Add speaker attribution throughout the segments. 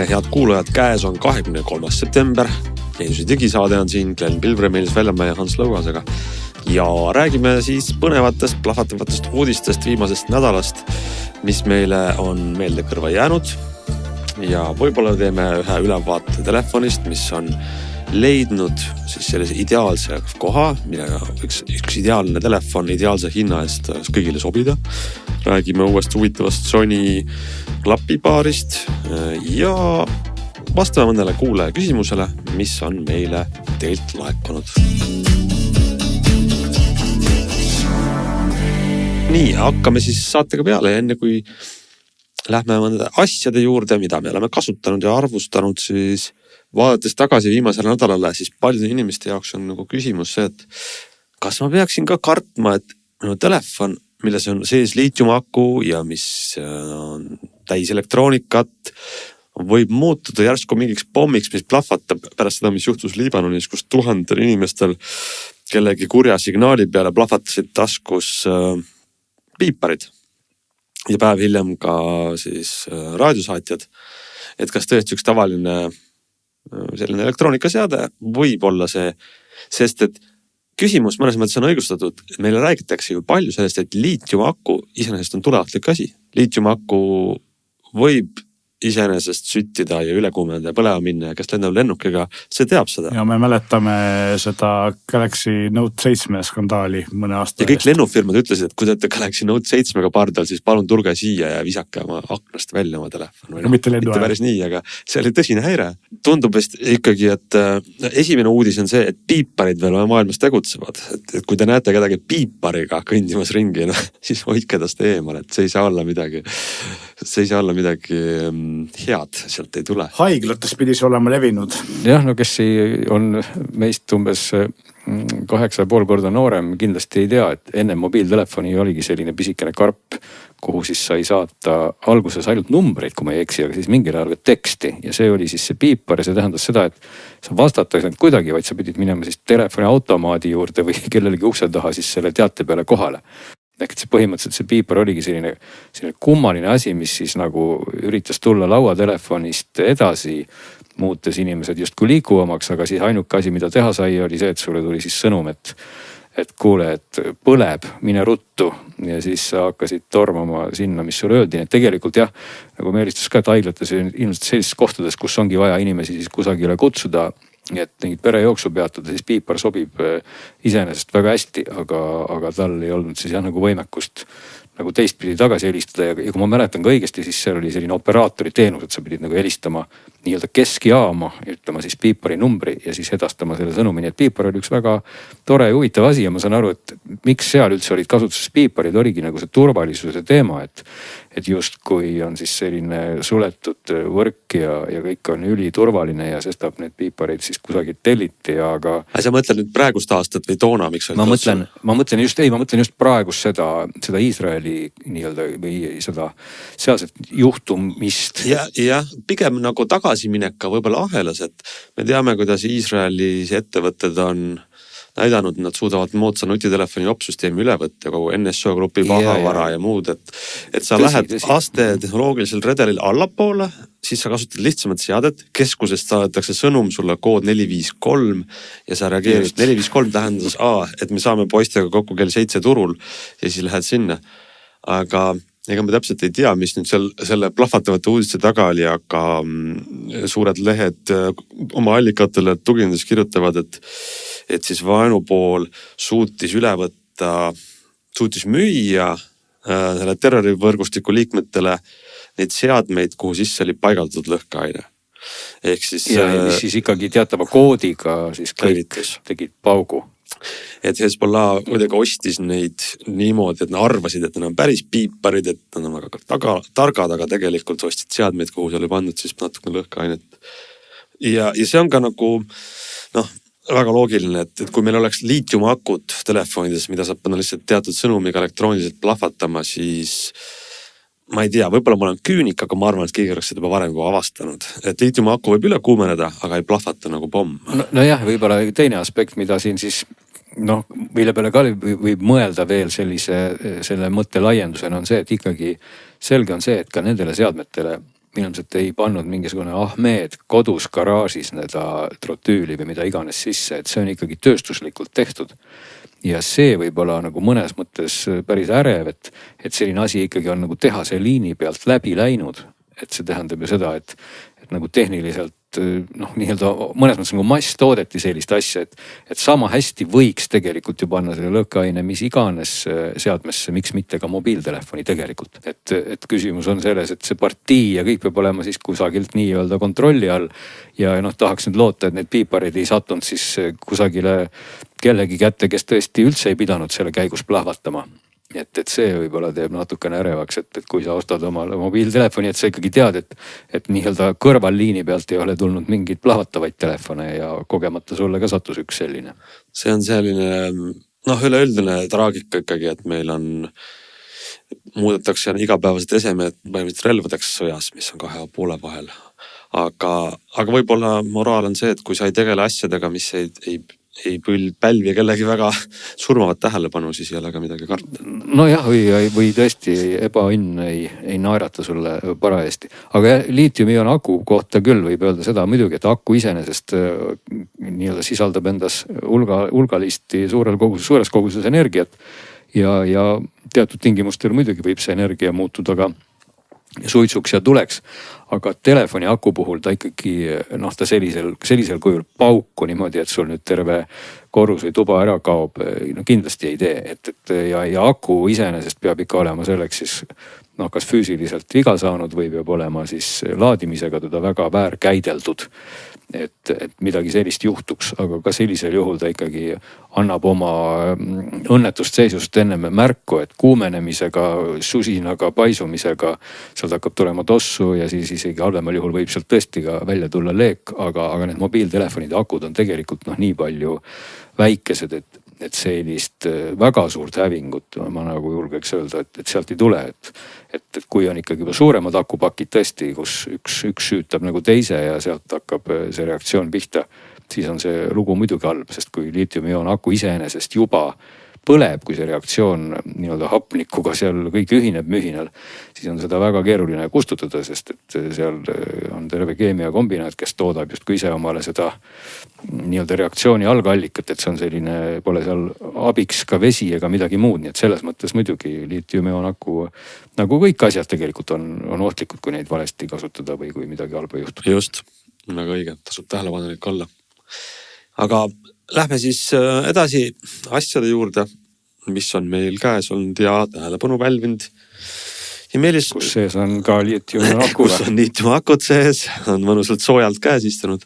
Speaker 1: tere, head kuulajad, käes on 23. september. Geeniuse digisaade on siin Glen Pilvre, Meelis Väljamäe ja Hans Lõugasega. Ja räägime siis põnevatest, plahvatavatest uudistest viimasest nädalast, mis meile on meelde kõrva jäänud. Ja võib-olla teeme ühe ülevaate telefonist, mis on leidnud siis sellise ideaalse koha, millega üks ideaalne telefon ideaalse hinna eest kõigile sobida. Räägime uuest huvitavast Sony klapipaarist ja vastame mõnele kuulaja küsimusele, mis on meile teilt laekunud. Nii, hakkame siis saatega peale ja enne kui lähme mõnede asjade juurde, mida me oleme kasutanud ja arvustanud, siis vaadates tagasi viimasele nädalale, siis paljude inimeste jaoks on nagu küsimus see, et kas ma peaksin ka kartma, et minu telefon, milles on sees liitiumaku ja mis on täis elektroonikat, võib muutuda järsku mingiks pommiks, mis plahvatab pärast seda, mis juhtus Liibanonis, kus 1000 inimestel kellegi kurja signaali peale plahvatasid taskus piiparid ja päev hiljem ka siis raadiosaatjad. Et kas tõesti üks tavaline selline elektroonikaseade võib olla see, sest et küsimus mõnes mõttes on õigustatud. Meile räägitakse ju palju sellest, et liitiumaku iseenesest on tuleohtlik asi. Liitiumaku võib iseenesest süttida ja ülekuumenda ja põlema minna ja kes lendab lennukiga, see teab seda.
Speaker 2: Ja me mäletame seda Galaxy Note 7 skandaali mõne aasta.
Speaker 1: Ja kõik lennufirmad ütlesid, et kui te olete Galaxy Note 7 pardal, siis palun tulge siia ja visake oma aknast välja oma telefon.
Speaker 2: No, mitte
Speaker 1: päris nii, aga see oli tõsine häire. Tundub ikkagi, et esimene uudis on see, et piiparid veel maailmas tegutsevad. Et kui te näete kedagi piipariga kõndimas ringi, siis hoidke tast eemal, et see ei saa olla midagi head, sealt ei tule.
Speaker 2: Haiglates pidis olema levinud.
Speaker 3: Jah, no kes on meist umbes 8,5 korda noorem, kindlasti ei tea, et enne mobiiltelefoni oligi selline pisikene karp, kuhu siis sai saata alguses ainult numbreid, kui ma ei eksi, aga siis mingil ajal teksti. Ja see oli siis see piipar ja see tähendas seda, et sa vastatakse nüüd kuidagi, vaid sa pidid minema siis telefoni automaadi juurde või kellelegi ukse taha siis selle teate peale kohale. Ehk see põhimõtteliselt see piipar oligi selline kummaline asi, mis siis nagu üritas tulla lauatelefonist edasi, muutes inimesed justkui liikuvamaks, aga siis ainuke asi, mida teha sai, oli see, et sulle tuli siis sõnum, et kuule, et põleb, mine ruttu ja siis sa hakkasid tormama sinna, mis sulle öeldi. Et tegelikult jah, nagu me eelistas ka, et haiglates ilmselt sellistes kohtades, kus ongi vaja inimesi siis kusagile kutsuda, et mingit perejooksu peatada, siis piipar sobib iseenesest väga hästi, aga tal ei olnud siis jah nagu võimekust nagu teistpidi tagasi helistada ja kui ma mäletan ka õigesti, siis seal oli selline operaatori teenus, et sa pidid nagu helistama nii-öelda keskjaama, ütlema siis piipari numbri ja siis edastama selle sõnumi. Nii et piipar oli üks väga tore ja huvitav asi ja ma saan aru, et miks seal üldse olid kasutuses piiparid, oligi nagu see turvalisuse teema, et justkui on siis selline suletud võrk ja kõik on üliturvaline ja sestap need piiparid siis kusagilt telliti, aga...
Speaker 1: Sa mõtled nüüd praegust aastat või toona, miks?
Speaker 3: Ma mõtlen just praegust seda Iisraeli nii-öelda või seda sealset juhtumist.
Speaker 1: Ja pigem nagu tagasiminek ka võib-olla ahelas, et me teame, kuidas Iisraelis ettevõtted on näidanud, nad suudavad moodsa nutitelefoni opsüsteemi üle võtta kogu NSO grupi pahavara ja muud, et sa lähed aste tehnoloogilisel redelil allapoole, siis sa kasutad lihtsamat seadet, keskusest saadetakse sõnum sulle kood 453 ja sa reageerid. 453 tähendas et me saame poistega kokku kell 7 turul ja siis lähed sinna. Aga ega me täpselt ei tea, mis nüüd selle plahvatavate uudiste taga oli, aga suured lehed oma allikatele tuginedes kirjutavad, et siis vaenupool suutis müüa selle terrorivõrgustiku liikmetele neid seadmeid, kuhu sisse oli paigaldatud lõhkeaine. Ehk siis...
Speaker 3: Ja siis ikkagi teatava koodiga siis kõik tegid paugu.
Speaker 1: Et Hezbollah kuidagi ostis neid niimoodi, et nad arvasid, et nad on päris piiparid, et nad on väga targad, aga tegelikult ostsid seadmeid, kuhu see oli pandud siis natukene lõhkeainet. Ja see on ka nagu, väga loogiline, et kui meil oleks liitiumakut telefonides, mida saab panna lihtsalt teatud sõnumiga elektrooniliselt plahvatama, siis ma ei tea, võib-olla ma olen küünik, aga ma arvan, et keegi oleks seda juba varem juba avastanud. Et liitiumaku võib üle kuumeneda, aga ei plahvata nagu pomm.
Speaker 3: Nojah, võib-olla teine aspekt, mida siin siis mille peale ka võib mõelda veel selle mõtte laiendusena on see, et ikkagi selge on see, et ka nendele seadmetele ilmselt ei pannud mingisugune Ahmed kodus garaažis seda trotüüli või mida iganes sisse, et see on ikkagi tööstuslikult tehtud. Ja see võib olla nagu mõnes mõttes päris ärev, et selline asi ikkagi on nagu tehase liini pealt läbi läinud. Et see tähendab ju seda, et nagu tehniliselt nii-öelda mõnes mõttes nagu mass toodeti sellist asja, et sama hästi võiks tegelikult ju panna selle lõhkeaine mis iganes seadmesse, miks mitte ka mobiiltelefoni tegelikult. Et küsimus on selles, et see partii ja kõik peab olema siis kusagilt nii-öelda kontrolli all ja tahaks nüüd loota, et need piiparid ei sattunud siis kusagile kellegi kätte, kes tõesti üldse ei pidanud selle käigus plahvatama. Et see võib-olla teeb natukene ärevaks, et kui sa ostad omale mobiiltelefoni, et sa ikkagi tead, et nii-öelda kõrvalliini pealt ei ole tulnud mingeid plahvatavaid telefone ja kogemata sulle ka sattus üks selline.
Speaker 1: See on selline üleüldine traagika ikkagi, et meil on muudetakse igapäevased esemed põhimõtteliselt relvadeks sõjas, mis on kahe poole vahel. Aga võib-olla moraal on see, et kui sa ei tegele asjadega, mis ei pälvi kellegi väga surmavat tähelepanu, siis ei ole ka midagi karta.
Speaker 3: Nojah, või tõesti ebaõnn ei naerata sulle parajasti. Aga liitiumion aku kohta küll võib öelda seda muidugi, et aku iseenesest nii-öelda sisaldab endas hulgalisti suures koguses energiat ja teatud tingimustel muidugi võib see energia muutuda ka suitsuks ja tuleks, aga telefoni aku puhul ta ikkagi ta sellisel kujul pauku niimoodi, et sul nüüd terve korrus või tuba ära kaob, kindlasti ei tee, ja aku iseenesest peab ikka olema selleks siis kas füüsiliselt viga saanud või peab olema siis laadimisega teda väga väärkäideldud, et midagi sellist juhtuks, aga ka sellisel juhul ta ikkagi annab oma õnnetust seisust ennem märku, et kuumenemisega, susinaga, paisumisega sealt hakkab tulema tossu ja siis isegi halvemal juhul võib sealt tõesti ka välja tulla leek, aga need mobiiltelefonide akud on tegelikult nii palju väikesed, et sellist väga suurt hävingut ma nagu julgeks öelda, et sealt ei tule, et kui on ikkagi juba suuremad akupakid tõesti, kus üks süütab nagu teise ja sealt hakkab see reaktsioon pihta, siis on see lugu muidugi halb, sest kui liitiumion aku iseenesest juba põleb, kui see reaktsioon nii-öelda hapnikuga seal kõik ühineb mühinal, siis on seda väga keeruline kustutada, sest et seal on terve keemiakombinaat, kes toodab justkui ise omale seda nii-öelda reaktsiooni algallikat, et see on selline, pole seal abiks ka vesi ega midagi muud, nii et selles mõttes muidugi liitiumion aku, nagu kõik asjad tegelikult on ohtlikud, kui neid valesti kasutada või kui midagi halba juhtub.
Speaker 1: Just, väga õige, tasub tähelepanelik olla. Aga lähme siis edasi asjade juurde, mis on meil käes olnud ja tähelepanu pälvinud. Ja Meelis,
Speaker 3: kus sees on ka liitiumakud.
Speaker 1: Kus on liitiumakud sees, on mõnusalt soojalt käes istunud.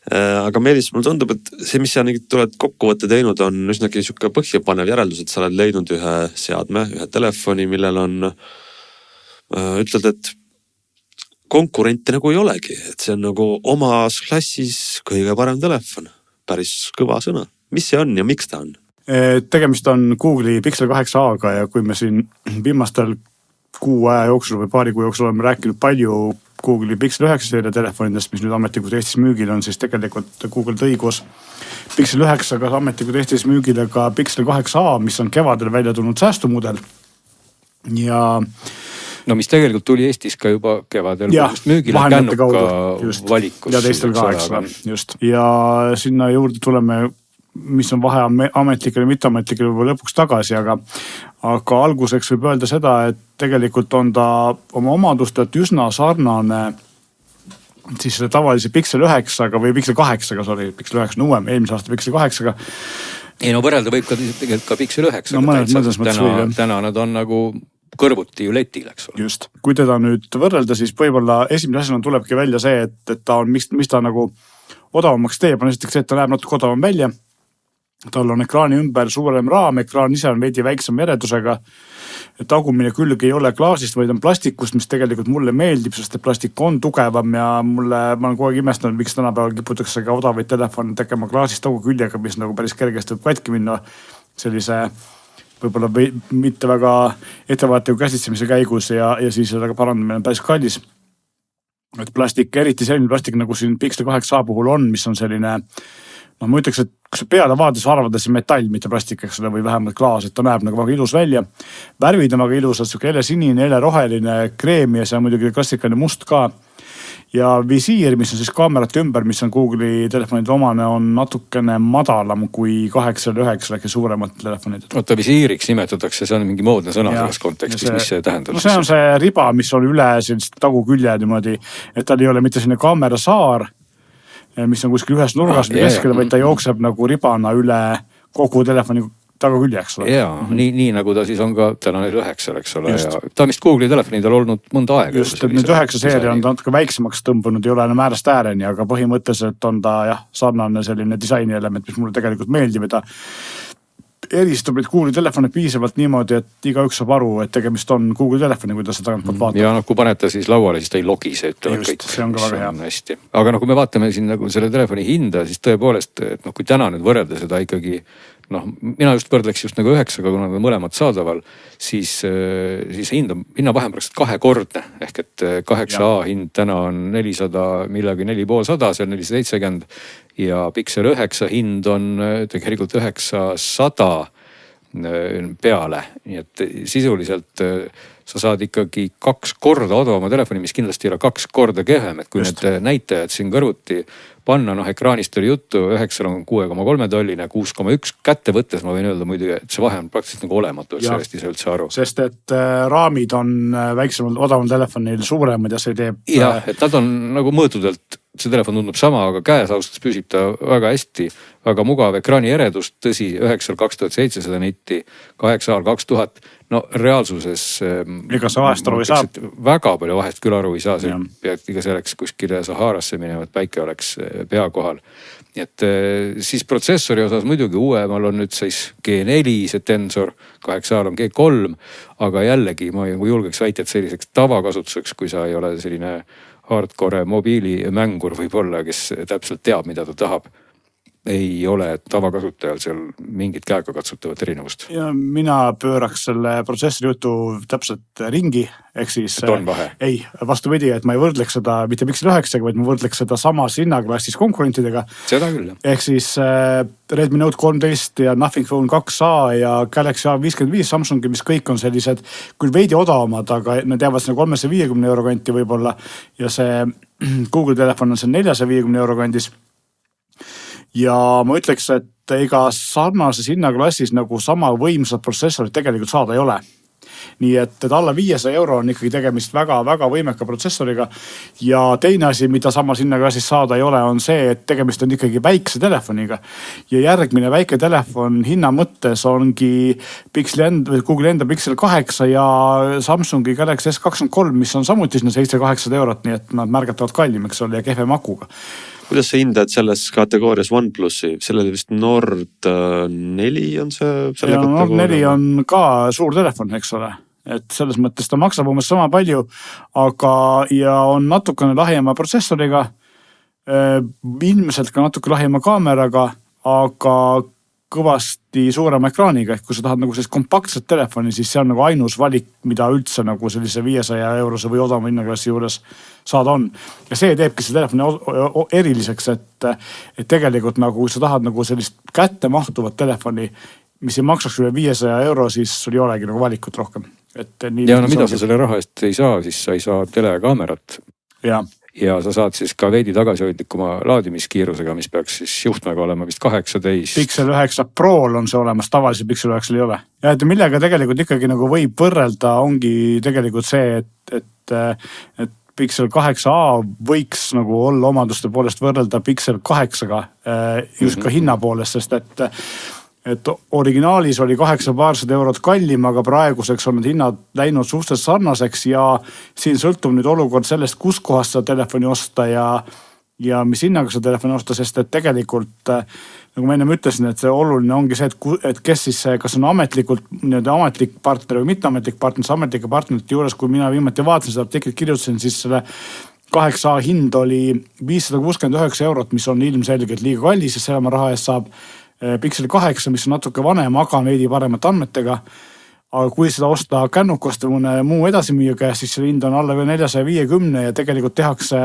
Speaker 1: Aga Meelis, mul tundub, et see, mis sa oled kokkuvõtte teinud, on üsnagi siuke põhjapanev järeldus, et sa oled leidnud ühe seadme, ühe telefoni, millel on, ütled, et konkurente nagu ei olegi, et see on nagu omas klassis kõige parem telefon. Päris kõva sõna. Mis see on ja miks ta on?
Speaker 2: Tegemist on Google'i Pixel 8a-ga ja kui me siin viimastel kuu aja jooksul või paari kuu jooksul oleme rääkinud palju Google'i Pixel 9 seeria telefonidest, mis nüüd ametlikult Eestis müügil on, siis tegelikult Google tõi koos Pixel 9-ga ametlikult Eestis müügile ka Pixel 8a, mis on kevadel välja tulnud säästumudel. Ja
Speaker 3: mis tegelikult tuli Eestis ka juba kevadel müügile kännuka valikus.
Speaker 2: Ja teistel ka, eks just. Ja sinna juurde tuleme, mis on vahe ametlikele ja mitteametlikele võib lõpuks tagasi, aga alguseks võib öelda seda, et tegelikult on ta oma omadustelt üsna sarnane siis selle tavalise Pixel 9-ga või Pixel 8-ga, Pixel 9 on uuem, eelmise aasta Pixel 8-ga.
Speaker 3: Ei võrrelda võib ka tegelikult ka Pixel 9-ga. Täna nad on nagu kõrvuti ju letil, eks ole.
Speaker 2: Just. Kui teda nüüd võrrelda, siis võib-olla esimene asjana tulebki välja see, et ta on, mis ta nagu odavamaks teeb, on esiteks see, et ta näeb natuke odavam välja. Tal on ekraani ümber suurem raam, ekraan ise on veidi väiksem veredusega. Tagumine külg ei ole klaasist, vaid on plastikust, mis tegelikult mulle meeldib, sest plastik on tugevam ja ma olen kogu aeg imestanud, miks tänapäeval kiputakse ka odavaid telefone tegema klaasist taguküljega, mis nagu päris kergesti võib katki minna sellise võib-olla mitte väga ettevaatliku käsitsemise käigus ja siis sellega parandamine on päris kallis. Et plastik, eriti selline plastik nagu siin Pixel 8a puhul on, mis on selline ma ütleks, et kui sa peale vaades arvad, et see metall, mitte plastik, eks ole, või vähemalt klaas, et ta näeb nagu väga ilus välja. Värvid on väga ilusad, siuke hele sinine, hele roheline, kreem ja see on muidugi klassikaline must ka. Ja visiir, mis on siis kaamerate ümber, mis on Google'i telefonide omane, on natukene madalam kui 8-9 äkki suuremad telefonid.
Speaker 3: Oota, visiiriks nimetatakse, see on mingi moodne sõna selles kontekstis, mis see tähendab?
Speaker 2: No see on see riba, mis on üle sellist tagukülje niimoodi, et tal ei ole mitte selline kaamerasaar, mis on kuskil ühes nurgas või keskele, vaid ta jookseb nagu ribana üle kogu telefoni tagakülje, eks ole.
Speaker 3: Jaa, nii nagu ta siis on ka täna 9, eks ole. Ja ta vist Google'i telefonidel olnud mõnda aega.
Speaker 2: Just, et nüüd 9 seeria on ta natuke väiksemaks tõmbunud, ei ole enam äärest ääreni, aga põhimõtteliselt on ta sarnane selline disaini element, mis mulle tegelikult meeldib, et ta eristub neid Google'i telefone piisavalt niimoodi, et igaüks saab aru, et tegemist on Google'i telefoni, kui ta seda tagantpoolt vaatab.
Speaker 3: Ja kui panete siis lauale, siis ta ei logise.
Speaker 2: Just, see on ka väga hea.
Speaker 3: Aga kui me vaatame siin nagu selle telefoni hinda, siis tõepoolest, et kui täna nüüd võrrelda seda ikkagi, mina just võrdleks just nagu 9, kuna nad on mõlemad saadaval, siis hinna vahe on praktiliselt 2-kordne. Ehk et 8A hind täna on 400 millegi 450, see on 470 ja Pixel 9 hind on tegelikult 900 peale. Nii et sisuliselt sa saad ikkagi 2 korda odavama telefoni, mis kindlasti ei ole 2 korda kehvem, et kui need näitajad siin kõrvuti panna, ekraanist oli juttu, 9 on 6,3 tolline, 6,1 kätte võttes ma võin öelda muidugi, et see vahe on praktiliselt nagu olematu, et sellest ei saa üldse aru.
Speaker 2: Sest et raamid on väiksemal odaval telefonil suuremad ja see teeb...
Speaker 3: Jah, et nad on nagu mõõtudelt, see telefon tundub sama, aga käes austas püsib ta väga hästi, väga mugav ekraani eredust, tõsi, 9 2700 nitti, 8 2000, reaalsuses
Speaker 2: ega sa vahest aru ei saa.
Speaker 3: Väga palju vahest küll aru ei saa, ega selleks kuskile Saharasse minema, et päike oleks pea kohal. Et siis protsessori osas muidugi uuemal on nüüd siis G4, see Tensor, 8 on G3, aga jällegi ma julgeks väita, et selliseks tavakasutuseks, kui sa ei ole selline hardcore mobiilimängur võib-olla, kes täpselt teab, mida ta tahab, ei ole tavakasutajal seal mingit käega katsutavat erinevust.
Speaker 2: Ja mina pööraks selle protsessori jutu täpselt ringi, ehk siis...
Speaker 3: Et on vahe?
Speaker 2: Ei, vastupidi, et ma ei võrdleks seda mitte Pixel 9, vaid ma võrdleks seda samas hinnaklassis konkurentidega.
Speaker 3: Seda küll, jah.
Speaker 2: Ehk siis Redmi Note 13 ja Nothing Phone 2A ja Galaxy A55 Samsungi, mis kõik on sellised küll veidi odavamad, aga need jäävad sinna 350 euro kanti võib-olla ja see Google telefon on see 450 euro kandis. Ja ma ütleks, et ega sarnases hinnaklassis nagu sama võimsad protsessorid tegelikult saada ei ole. Nii et alla 500 euro on ikkagi tegemist väga-väga võimeka protsessoriga. Ja teine asi, mida samas hinnaklassis saada ei ole, on see, et tegemist on ikkagi väikse telefoniga. Ja järgmine väike telefon hinna mõttes ongi Google enda Pixel 8 ja Samsungi Galaxy S23, mis on samuti 700-800 eurot, nii et nad märgatavad kallim, eks ole, ja kehve makuga.
Speaker 1: Kuidas sa hindad selles kategoorias OnePlusi? Sellele vist Nord 4 on see?
Speaker 2: Ja Nord 4 on ka suur telefon, eks ole. Et selles mõttes ta maksab umbes sama palju, aga ja on natukene lahjema protsessoriga, ilmselt ka natuke lahjema kaameraga, aga kõvasti suurema ekraaniga, ehk kui sa tahad nagu sellist kompaktset telefoni, siis see on nagu ainus valik, mida üldse nagu sellise 500 eurose või odavama hinnaklassi juures saada on. Ja see teebki see telefoni eriliseks, et tegelikult nagu sa tahad nagu sellist kätte mahtuvat telefoni, mis ei maksaks üle 500 euro, siis sul ei olegi nagu valikut rohkem.
Speaker 3: Ja mida sa selle raha eest ei saa, siis sa ei saa telekaamerat. Ja sa saad siis ka veidi tagasihoidlikuma laadimiskiirusega, mis peaks siis juhtmega olema vist 18.
Speaker 2: Pixel 9 Pro'l on see olemas, tavalise Pixel 9 ei ole. Ja et millega tegelikult ikkagi nagu võib võrrelda, ongi tegelikult see, et Pixel 8a võiks nagu olla omaduste poolest võrrelda Pixel 8-ga just ka hinna poolest, sest et originaalis oli 800 eurot kallim, aga praeguseks on need hinnad läinud suhteliselt sarnaseks ja siin sõltub nüüd olukord sellest, kus kohast seda telefoni osta ja mis hinnaga seda telefoni osta, sest et tegelikult, nagu ma ennem ütlesin, et see oluline ongi see, et kes siis, kas on ametlik partner või mitteametlik partner, see ametlike partnerite juures, kui mina viimati vaatasin seda artiklit kirjutasin, siis selle 8A hind oli 569 eurot, mis on ilmselgelt liiga kallis ja selle oma raha eest saab Pixel 8, mis on natuke vanem, aga veidi paremate andmetega. Aga kui seda osta kännukast või mõne muu edasimüüja käest, siis selle hind on alla 450 ja tegelikult tehakse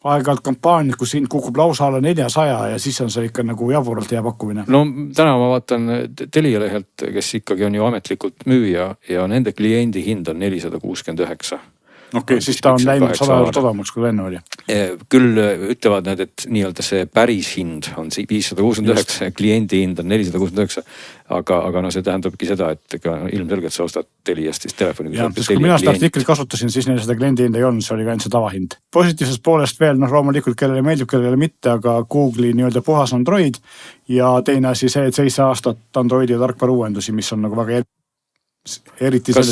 Speaker 2: aeg-ajalt kampaaniad, kus hind kukub lausa alla 400 ja siis on see ikka nagu jaburalt hea pakkumine.
Speaker 3: No täna ma vaatan Telia lehelt, kes ikkagi on ju ametlikult müüja ja nende kliendi hind on 469.
Speaker 2: Okei, siis ta on läinud 100 eurot odavamaks, kui enne oli.
Speaker 3: Küll ütlevad need, et nii-öelda see päris hind on 569, kliendi hind on 469. Aga no see tähendabki seda, et ilmselgelt sa ostad Teliast siis telefoni.
Speaker 2: Ja, kui mina seda artiklit kasutasin, siis neil seda kliendi hind ei olnud, see oli ka ainult see tavahind. Positiivsest poolest veel, loomulikult kellele meeldib, kellele mitte, aga Google'i nii-öelda puhas Android ja teine asi see, et 7 aastat Androidi ja tarkvara uuendusi, mis on nagu väga eriti
Speaker 3: kas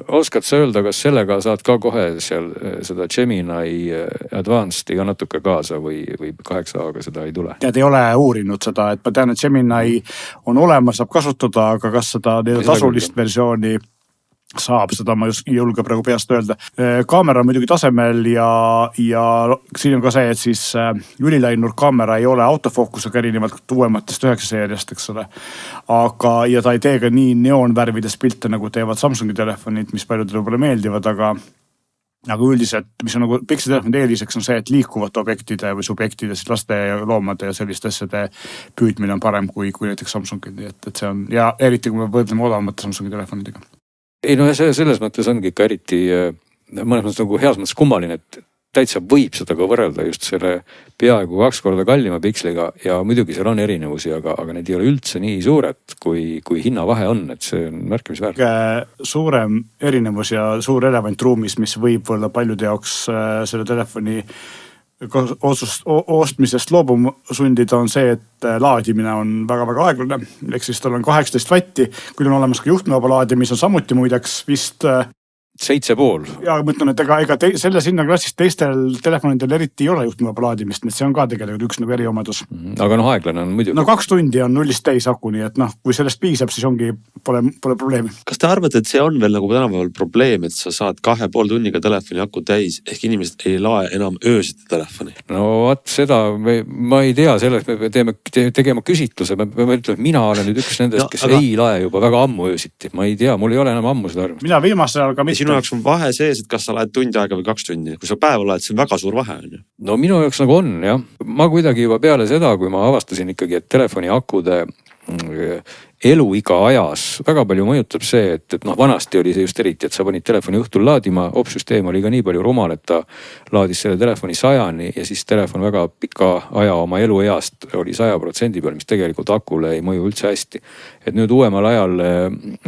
Speaker 3: oskad sa öelda, kas sellega saad ka kohe seal seda Gemini Advanced iga natuke kaasa või 8A-ga seda ei tule?
Speaker 2: Tead, ei ole uurinud seda, et ma tean, et Gemini on olemas, saab kasutada, aga kas seda tasulist versiooni saab, seda ma just ei julge praegu peast öelda. Kaamera on muidugi tasemel ja siin on ka see, et siis üliläinud kaamera ei ole autofookusega erinevalt uuematest 9 seeriast, eks ole. Ja ta ei tee ka nii neoonvärvides pilte, nagu teevad Samsungi telefonid, mis paljudele võib-olla meeldivad, aga üldiselt, mis on nagu Pixeli telefonide eeliseks on see, et liikuvate objektide või subjektide, siis laste ja loomade ja selliste asjade püüdmine on parem kui näiteks Samsungi. Et see on, ja eriti kui me võrdleme odavamate Samsungi telefonidega.
Speaker 3: Ei no selles mõttes ongi ikka eriti mõnes mõttes nagu heas mõttes kummaline, et täitsa võib seda ka võrrelda just selle peaaegu 2 korda kallima Pixeliga ja muidugi seal on erinevusi, aga need ei ole üldse nii suured, kui hinnavahe on, et see on märkimisväärne.
Speaker 2: Suurem erinevus ja suur elevant ruumis, mis võib olla paljude jaoks selle telefoni ostmisest loobuma sundida on see, et laadimine on väga-väga aeglane. Ehk siis tal on 18 vatti, kui on olemas ka juhtmevaba laadimine, mis on samuti muideks vist
Speaker 3: 7,5.
Speaker 2: Ja ma ütlen, et ega selle sinna klassist teistel telefonidel eriti ei ole juhtmevaba laadimist, nii et see on ka tegelikult üks nagu eriomadus.
Speaker 3: Aga aeglane on muidugi.
Speaker 2: 2 tundi on 0-st täis aku, nii et kui sellest piisab, siis pole probleemi.
Speaker 1: Kas te arvate, et see on veel nagu tänapäeval probleem, et sa saad 2,5 tunniga telefoni aku täis, ehk inimesed ei lae enam öösiti telefoni?
Speaker 3: No vaat seda ma ei tea, sellest me peame tegema küsitluse, ma ütlen, mina olen nüüd üks nendest, kes ei lae juba väga ammu öösiti. Ma ei tea, mul ei ole enam ammu seda arvust.
Speaker 2: Mina viimasel ajal ka mitte.
Speaker 1: Sinu jaoks on vahe sees, et kas sa laed tundi aega või 2 tundi. Kui sa päeva laed, see on väga suur vahe.
Speaker 3: No minu jaoks nagu on, jah. Ma kuidagi juba peale seda, kui ma avastasin ikkagi, et telefoni akude eluiga ajas väga palju mõjutab see, et vanasti oli see just eriti, et sa panid telefoni õhtul laadima, opsüsteem oli ka nii palju rumal, et ta laadis selle telefoni 100-ni ja siis telefon väga pika aja oma elueast oli 100% peal, mis tegelikult akule ei mõju üldse hästi. Et nüüd uuemal ajal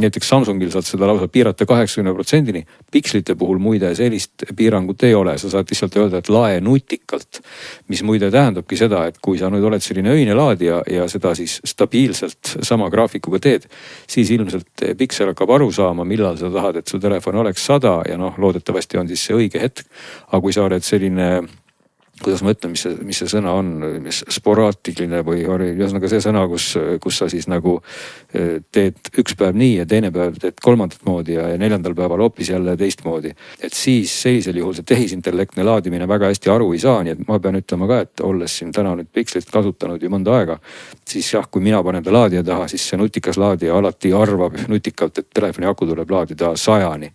Speaker 3: näiteks Samsungil saad seda lausa piirata 80%-ni, Pixelite puhul muide sellist piirangut ei ole, sa saad lihtsalt öelda, et lae nutikalt, mis muide tähendabki seda, et kui sa nüüd oled selline öine laadija ja seda siis stabiilselt sama graafikuga teed, siis ilmselt Pixel hakkab aru saama, millal sa tahad, et su telefon oleks 100 ja loodetavasti on siis see õige hetk. Aga kui sa oled selline, kuidas ma ütlen, mis see sõna on, sporaatiline või ühesõnaga see sõna, kus sa siis nagu teed üks päev nii ja teine päev teed kolmandat moodi ja 4. päeval hoopis jälle teistmoodi. Et siis sellisel juhul see tehisintellektne laadimine väga hästi aru ei saa, nii et ma pean ütlema ka, et olles siin täna nüüd Pixelit kasutanud ju mõnda aega, siis jah, kui mina panen ta laadija taha, siis see nutikas laadija alati arvab nutikalt, et telefoni aku tuleb laadida 100-ni.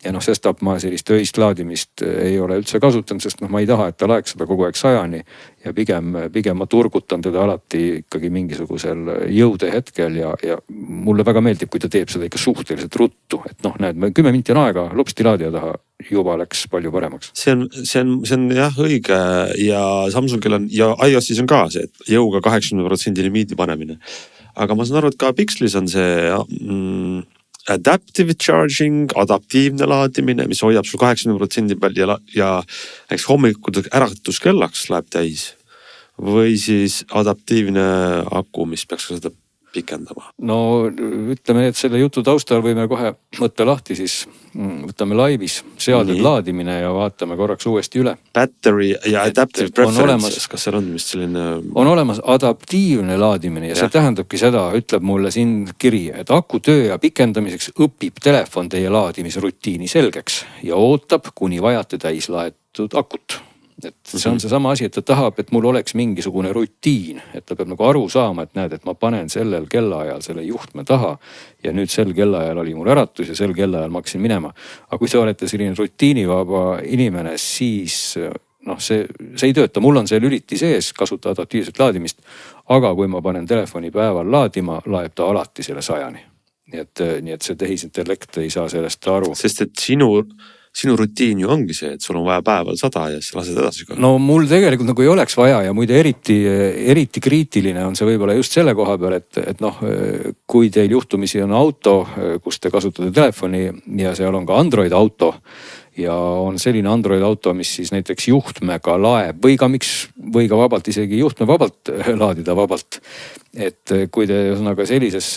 Speaker 3: Ja sestap ma sellist öist laadimist ei ole üldse kasutanud, sest ma ei taha, et ta laeks seda kogu aeg 100-ni ja pigem ma turgutan teda alati ikkagi mingisugusel jõude hetkel ja mulle väga meeldib, kui ta teeb seda ikka suhteliselt ruttu, et näed, 10 minti on aega, lopsti laadija taha juba läks palju paremaks.
Speaker 1: See on jah õige ja Samsungil on ja iOSis on ka see, et jõuga 80% limiidi panemine. Aga ma saan aru, et ka Pixelis on see adaptive charging, adaptiivne laadimine, mis hoiab sul 80% peal ja eks hommikul äratuskellaks läheb täis. Või siis adaptiivne aku, mis peaks seda pikendama.
Speaker 3: No ütleme, et selle jutu taustal võime kohe võtta lahti, siis võtame laivis seaded laadimine ja vaatame korraks uuesti üle.
Speaker 1: Battery ja adaptive preferences, kas seal on vist selline?
Speaker 3: On olemas adaptiivne laadimine ja see tähendabki seda, ütleb mulle siin kiri, et aku töö ja pikendamiseks õpib telefon teie laadimisrutiini selgeks ja ootab, kuni vajate täis laetud akut. Et see on seesama asi, et ta tahab, et mul oleks mingisugune rutiin, et ta peab nagu aru saama, et näed, et ma panen sellel kellaajal selle juhtme taha ja nüüd sel kellaajal oli mul äratus ja sel kellaajal ma hakkasin minema. Aga kui te olete selline rutiinivaba inimene, siis noh, see ei tööta, mul on see lüliti sees, kasuta adaptiivset laadimist. Aga kui ma panen telefoni päeval laadima, laeb ta alati selle 100-ni. Nii et see tehisintellekt ei saa sellest aru.
Speaker 1: Sest et sinu rutiin ju ongi see, et sul on vaja päeval 100 ja siis lased edasi ka.
Speaker 3: No mul tegelikult nagu ei oleks vaja ja muide eriti kriitiline on see võib-olla just selle koha peal, et noh, kui teil juhtumisi on auto, kus te kasutate telefoni ja seal on ka Android auto ja on selline Android auto, mis siis näiteks juhtmega laeb või ka vabalt isegi juhtme vabalt laadida vabalt. Et kui te ühesõnaga sellises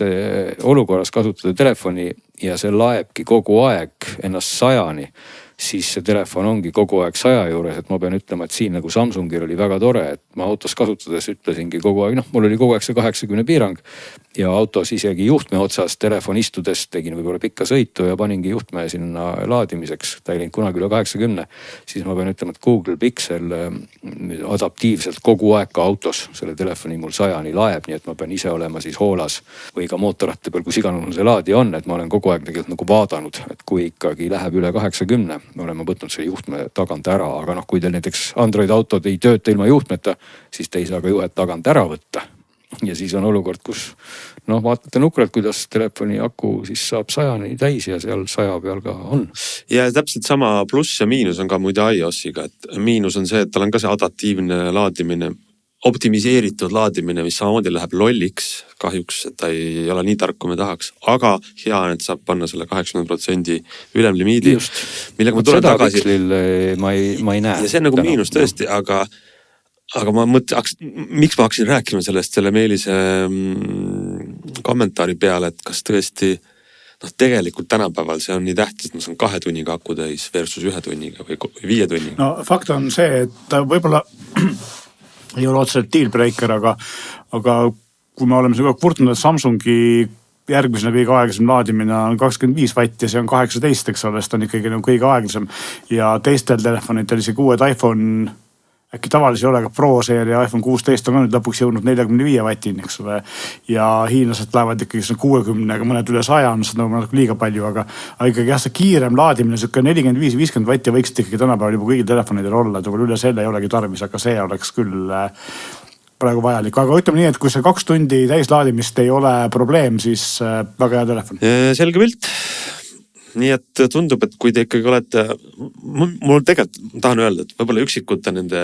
Speaker 3: olukorras kasutate telefoni ja see laebki kogu aeg ennast 100-ni, siis see telefon ongi kogu aeg 100 juures, et ma pean ütlema, et siin nagu Samsungil oli väga tore, et ma autos kasutades ütlesingi kogu aeg, noh, mul oli kogu aeg see 80 piirang ja autos isegi juhtme otsas telefon istudes tegin võib-olla pikka sõitu ja paningi juhtme sinna laadimiseks, ta ei läinud kunagi üle 80, siis ma pean ütlema, et Google Pixel adaptiivselt kogu aeg ka autos selle telefoni mul 100-ni laeb, nii et ma pean ise olema siis hoolas või ka mootorratta peal, kus iganes see laadi on, et ma olen kogu aeg tegelikult nagu vaadanud, et kui ikkagi läheb üle 80, me oleme võtnud selle juhtme tagant ära, aga noh, kui teil näiteks Android autod ei tööta ilma juhtmeta, siis te ei saa ka juhet tagant ära võtta. Ja siis on olukord, kus noh, vaatate nukralt, kuidas telefoni aku siis saab 100-ni täis ja seal 100 peal ka on.
Speaker 1: Ja täpselt sama pluss ja miinus on ka muide iOS-iga, et miinus on see, et tal on ka see adaptiivne laadimine, optimiseeritud laadimine, mis samamoodi läheb lolliks, kahjuks, et ta ei ole nii tark, kui me tahaks, aga hea on, et saab panna selle 80% ülemlimiidi, millega ma tulen tagasi.
Speaker 3: Ma ei näe.
Speaker 1: Ja see on nagu miinus tõesti, aga ma miks ma hakkasin rääkima sellest selle Meelise kommentaari peale, et kas tõesti tegelikult tänapäeval see on nii tähtis, et ma saan 2 tunniga aku täis versus 1 tunniga või 5 tunniga.
Speaker 2: No fakt on see, et võib-olla ei ole otseselt dealbreaker, aga kui me oleme seda kurtnud, et Samsungi järgmisena kõige aeglasem laadimine on 25 vatt ja see on 18, eks ole, sest on ikkagi kõige aeglasem ja teistel telefonitel isegi uued iPhone, äkki tavalisi ei ole, aga Pro-seeria iPhone 16 on nüüd lõpuks jõudnud 45 vatini, eks ole. Ja hiinlased lähevad ikkagi 60, aga mõned üle 100 on seda natuke liiga palju, aga ikkagi jah, see kiirem laadimine, 45-50 vatti võiks ikkagi tänapäeval juba kõigil telefonidel olla, et üle selle ei olegi tarvis, aga see oleks küll praegu vajalik. Aga ütleme nii, et kui see 2 tundi täislaadimist ei ole probleem, siis väga hea telefon.
Speaker 1: Selge pilt. Nii et tundub, et kui te ikkagi olete, mul tegelikult tahan öelda, et võib-olla üksikute nende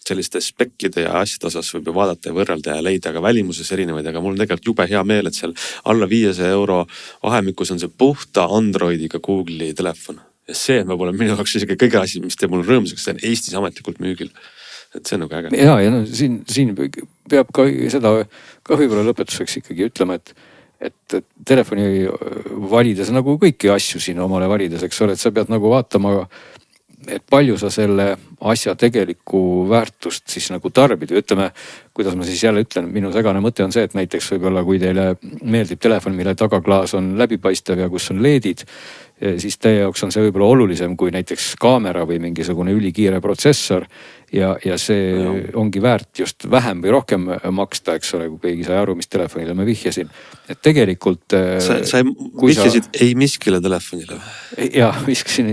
Speaker 1: selliste spekkide ja asjade osas võib ju vaadata ja võrrelda ja leida ka välimuses erinevaid, aga mul on tegelikult jube hea meel, et seal alla 500 € vahemikus on see puhta Androidiga Google'i telefon. Ja see võib-olla minu jaoks isegi kõige asi, mis teeb mul rõõmsaks, see on Eestis ametlikult müügil. Et see on nagu äge.
Speaker 3: Ja no, siin peab ka seda ka võib-olla lõpetuseks ikkagi ütlema, et telefoni valides nagu kõiki asju siin omale valides, eks ole, et sa pead nagu vaatama, et palju sa selle asja tegelikku väärtust siis nagu tarbid või ütleme, kuidas ma siis jälle ütlen, minu segane mõte on see, et näiteks võib-olla kui teile meeldib telefon, mille tagaklaas on läbipaistev ja kus on LED-id, siis teie jaoks on see võib-olla olulisem kui näiteks kaamera või mingisugune ülikiire protsessor ja see ongi väärt just vähem või rohkem maksta, eks ole, kui keegi sai aru, mis telefonile ma vihjasin. Et tegelikult...
Speaker 1: Sa vihjasid ei miskile telefonile?
Speaker 3: Jah, vihjasin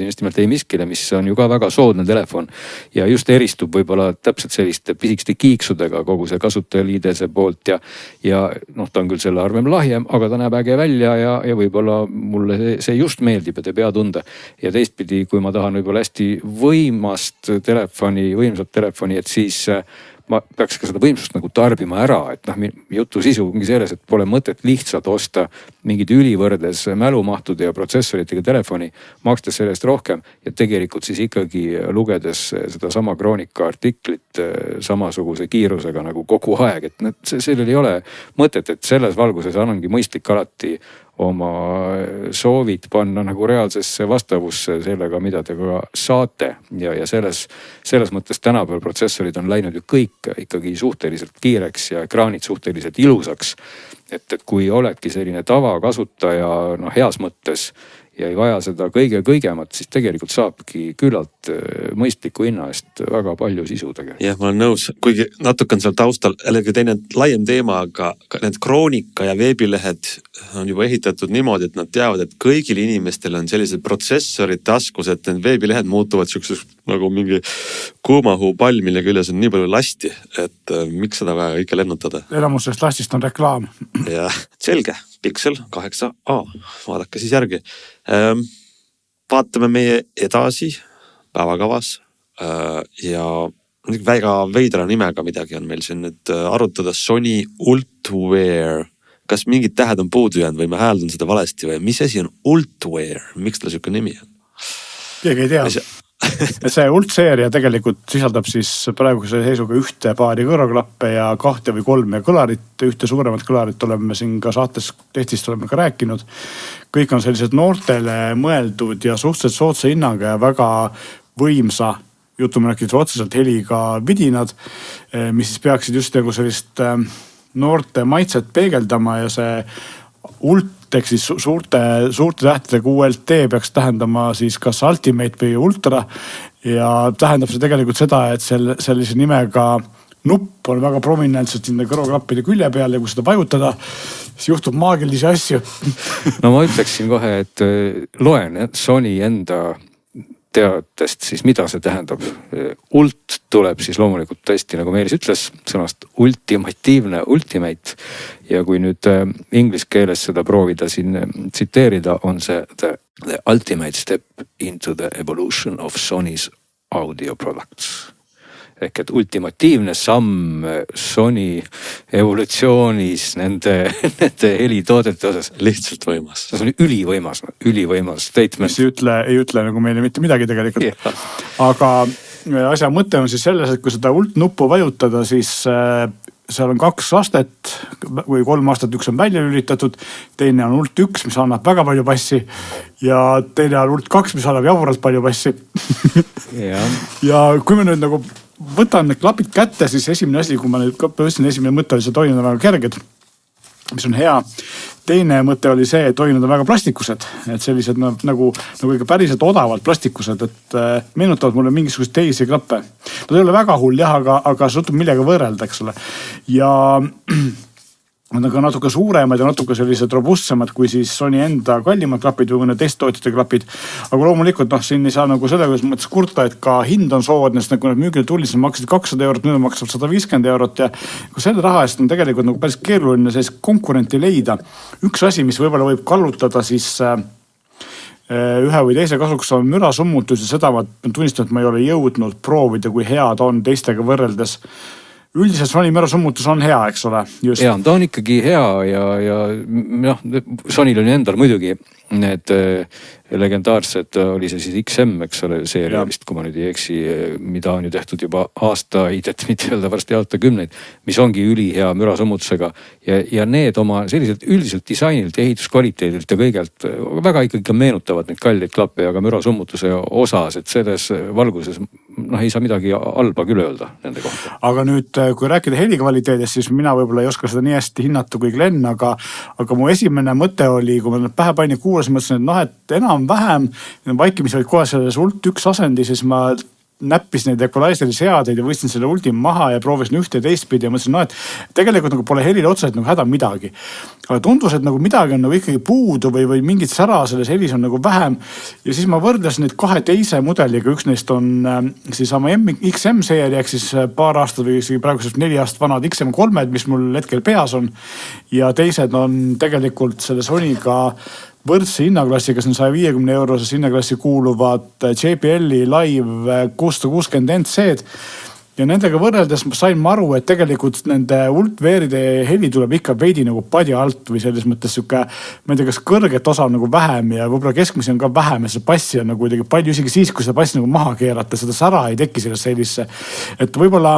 Speaker 3: just nimelt ei miskile, mis on ju ka väga soodne telefon ja just eristub võib-olla täpselt selliste pisikeste kiiksudega kogu see kasutajaliidese poolt ja noh, ta on küll selle arvem lahjem, aga ta näeb äge välja ja võib-olla mulle see just meeldib ja te pea tunda. Ja teistpidi, kui ma tahan võib-olla hästi võimsat telefoni, et siis ma peaks ka seda võimsust nagu tarbima ära, et noh, jutu sisu ongi selles, et pole mõtet lihtsalt osta mingid ülivõrdes mälumahtude ja protsessoritega telefoni, makstes sellest rohkem ja tegelikult siis ikkagi lugedes seda sama Kroonika artiklit samasuguse kiirusega nagu kogu aeg, et sellel ei ole mõtet, et selles valguses ongi mõistlik alati oma soovid panna nagu reaalsesse vastavusse sellega, mida te ka saate ja selles mõttes tänapäeval protsessorid on läinud ju kõik ikkagi suhteliselt kiireks ja ekraanid suhteliselt ilusaks. Et kui oledki selline tavakasutaja heas mõttes ja ei vaja seda kõigemat, siis tegelikult saabki küllalt mõistliku hinna eest väga palju sisu tegelikult.
Speaker 1: Jah, ma olen nõus, kuigi natuke on seal taustal jällegi teine laiem teema, aga need Kroonika ja veebilehed on juba ehitatud niimoodi, et nad teavad, et kõigil inimestel on sellised protsessorid taskus, et need veebilehed muutuvad selliseks nagu mingi kuumahupall, mille küljes on nii palju lasti, et miks seda vaja kõike lennutada.
Speaker 2: Elamus sellest lastist on reklaam.
Speaker 1: Ja selge, Pixel 8a, vaadake siis järgi. Vaatame meie edasi päevakavas ja väga veidra nimega midagi on meil siin nüüd arutada Sony Ultwear. Kas mingid tähed on puudu jäänud või ma hääldan seda valesti või mis asi on Ultwear? Miks tal siuke nimi on?
Speaker 2: Keegi ei tea. See Ult-seeria tegelikult sisaldab siis praeguse seisuga ühte paari kõrvaklappe ja 2 või 3 kõlarit. Ühte suuremat kõlarit oleme siin ka saates testist oleme ka rääkinud. Kõik on sellised noortele mõeldud ja suhteliselt soodsa hinnaga ja väga võimsa jutumärkides otseselt heliga vidinad, mis siis peaksid just nagu sellist noorte maitset peegeldama ja see Ult ehk siis suurte tähtedega ULT peaks tähendama siis kas Ultimate või Ultra ja tähendab see tegelikult seda, et sellise nimega nupp on väga prominentselt sinna kõrvaklappide külje peal ja kui seda vajutada, siis juhtub maagilisi asju.
Speaker 3: No ma ütleksin kohe, et loen Sony enda teatest siis mida see tähendab. Ult tuleb siis loomulikult tõesti, nagu Meelis ütles, sõnast ultimatiivne, ultimate. Ja kui nüüd inglise keeles seda proovida siin tsiteerida, on see the ultimate step into the evolution of Sony's audio products. Ehk et ultimatiivne samm Sony evolutsioonis nende helitoodete osas.
Speaker 1: Lihtsalt võimas.
Speaker 3: See on ülivõimas statement.
Speaker 2: Mis ei ütle nagu meile mitte midagi tegelikult. Yeah. Aga asja mõte on siis selles, et kui seda Ult-nuppu vajutada, siis seal on 2 astet või 3 astet, üks on välja lülitatud, teine on Ult 1, mis annab väga palju bassi ja teine on Ult 2, mis annab jaburalt palju bassi. Ja kui me nüüd nagu võtan need klapid kätte, siis esimene asi, kui ma nüüd ütlesin, esimene mõte oli see toinud on väga kerged, mis on hea. Teine mõte oli see, et toinud on väga plastikused, et sellised nagu ikka päriselt odavad plastikused, et meenutavad mulle mingisugust teisi klappe. Nad ei ole väga hull jah, aga sõltub millega võrrelda, eks ole. Ja nad on ka natuke suuremad ja natuke sellised robustsemad kui siis Sony enda kallimad klapid või mõne teisttootjate klapid. Aga loomulikult siin ei saa nagu sellega mõttes kurta, et ka hind on soodne, sest kui nad müügile tulid, siis maksid 200 €, nüüd maksavad 150 € ja kui selle raha eest on tegelikult nagu päris keeruline sellist konkurenti leida. Üks asi, mis võib-olla võib kallutada siis ühe või teise kasuks on mürasummutus ja seda ma tunnistan, et ma ei ole jõudnud proovida, kui hea ta on teistega võrreldes. Üldiselt Sony mürasummutus on hea, eks ole.
Speaker 3: Just. Ja, ta on ikkagi hea ja Sonyl on endal muidugi need legendaarsed, oli see siis XM, eks ole, seeria vist, kui ma nüüd ei eksi, mida on ju tehtud juba aastaid, et mitte öelda varsti aastakümneid, mis ongi ülihea mürasummutusega ja need oma selliselt üldiselt disainilt ja ehituskvaliteedilt ja kõigelt väga ikkagi meenutavad neid kalleid klappe ja ka mürasummutuse osas, et selles valguses ei saa midagi halba küll öelda nende kohta.
Speaker 2: Aga nüüd, kui rääkida helikvaliteedist, siis mina võib-olla ei oska seda nii hästi hinnata kui Glenn, aga mu esimene mõte oli, kui ma pähe panin kuulas, mõtlesin, et enam-vähem vaikimisi olid kohe selles Ult 1 asendi, siis ma näppisin neid equalizeri seadeid ja võistsin selle Ulti maha ja proovisin ühte ja teistpidi ja mõtlesin, et tegelikult nagu pole helile otseselt nagu häda midagi. Aga tundus, et nagu midagi on nagu ikkagi puudu või mingit sära selles helis on nagu vähem. Ja siis ma võrdlesin neid 2 teise mudeliga, üks neist on siis sama XM seeria, ehk siis paar aastat või praegusest 4 aastat vanad XM3, mis mul hetkel peas on. Ja teised on tegelikult selle Sonyga võrdse hinnaklassiga, see on 150 euroses hinnaklassi kuuluvad JBL-i Live 660 NC-d. Ja nendega võrreldes sain ma aru, et tegelikult nende Ultwearide heli tuleb ikka veidi nagu padja alt või selles mõttes siuke, ma ei tea, kas kõrget osa on nagu vähem ja võib-olla keskmisi on ka vähem ja see passi on nagu kuidagi palju, isegi siis, kui seda passi nagu maha keerata, seda sära ei teki sellest helisse. Et võib-olla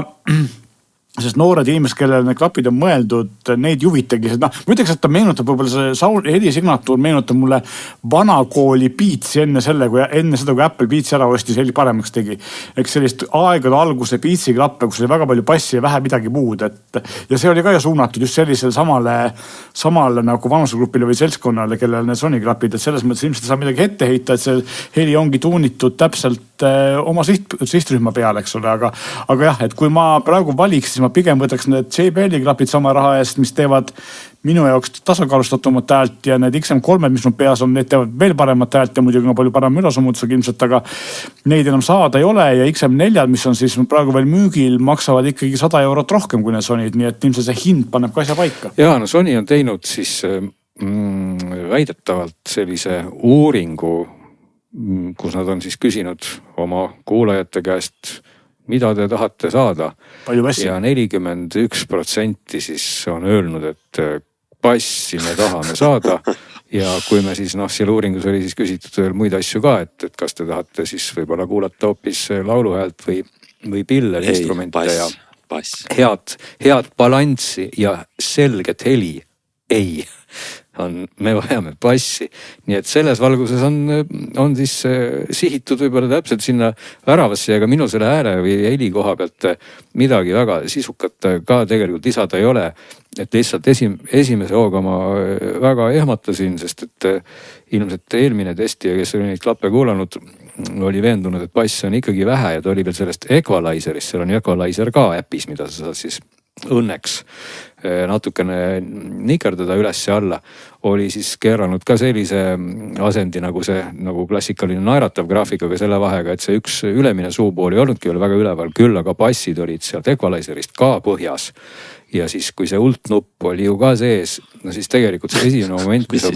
Speaker 2: sest noored inimesed, kellele need klapid on mõeldud, neid juvitagi. Ma ütleks, et ta meenutab võib-olla see helisignatuur meenutab mulle vanakooli Beatsi enne seda, kui Apple Beatsi ära ostis, heli paremaks tegi. Eks sellist aegade alguse Beatsi klappe, kus oli väga palju passi ja vähe midagi muud. Ja see oli ka ju suunatud just sellisele samale nagu vanusegrupile või seltskonnale, kellele need Sony klapid. Et selles mõttes ilmselt ei saa midagi ette heita, et see heli ongi tuunitud täpselt oma sihtrühma peale, eks ole. Aga jah, et kui ma praegu valiks, ma pigem võtaks need JBL-i klapid sama raha eest, mis teevad minu jaoks tasakaalustatumat häält ja need XM3-d, mis mul peas on, need teevad veel paremat häält ja muidugi on palju parem mülasummutusega ilmselt, aga neid enam saada ei ole ja XM4, mis on siis praegu veel müügil, maksavad ikkagi 100 eurot rohkem kui need Sonyd, nii et ilmselt see hind paneb ka asja paika.
Speaker 3: Ja no Sony on teinud siis väidetavalt sellise uuringu, kus nad on siis küsinud oma kuulajate käest, mida te tahate saada. Ja 41% siis on öelnud, et passi me tahame saada. Ja kui me siis, selle uuringus oli siis küsitud veel muid asju ka, et kas te tahate siis võib-olla kuulata hoopis lauluhäält või pille instrumente ja head balanssi ja selget heli. Ei, me vajame passi. Nii et selles valguses on siis sihitud võib-olla täpselt sinna väravasse ja ka minu selle ääre või heli koha pealt midagi väga sisukat ka tegelikult lisada ei ole. Et lihtsalt esimese hooga ma väga ehmatasin, sest et ilmselt eelmine testija, kes oli neid klappe kuulanud, oli veendunud, et bass on ikkagi vähe ja ta oli veel sellest equalizerist, seal on equalizer ka äpis, mida sa saad siis õnneks natukene nikerdada üles ja alla, oli siis keeranud ka sellise asendi nagu klassikaline naeratav graafikaga selle vahega, et see üks ülemine suupool ei olnudki veel väga üleval, küll aga bassid olid sealt equalizerist ka põhjas. Ja siis kui see ultnupp oli ju ka sees, no siis tegelikult see esimene moment, kui sa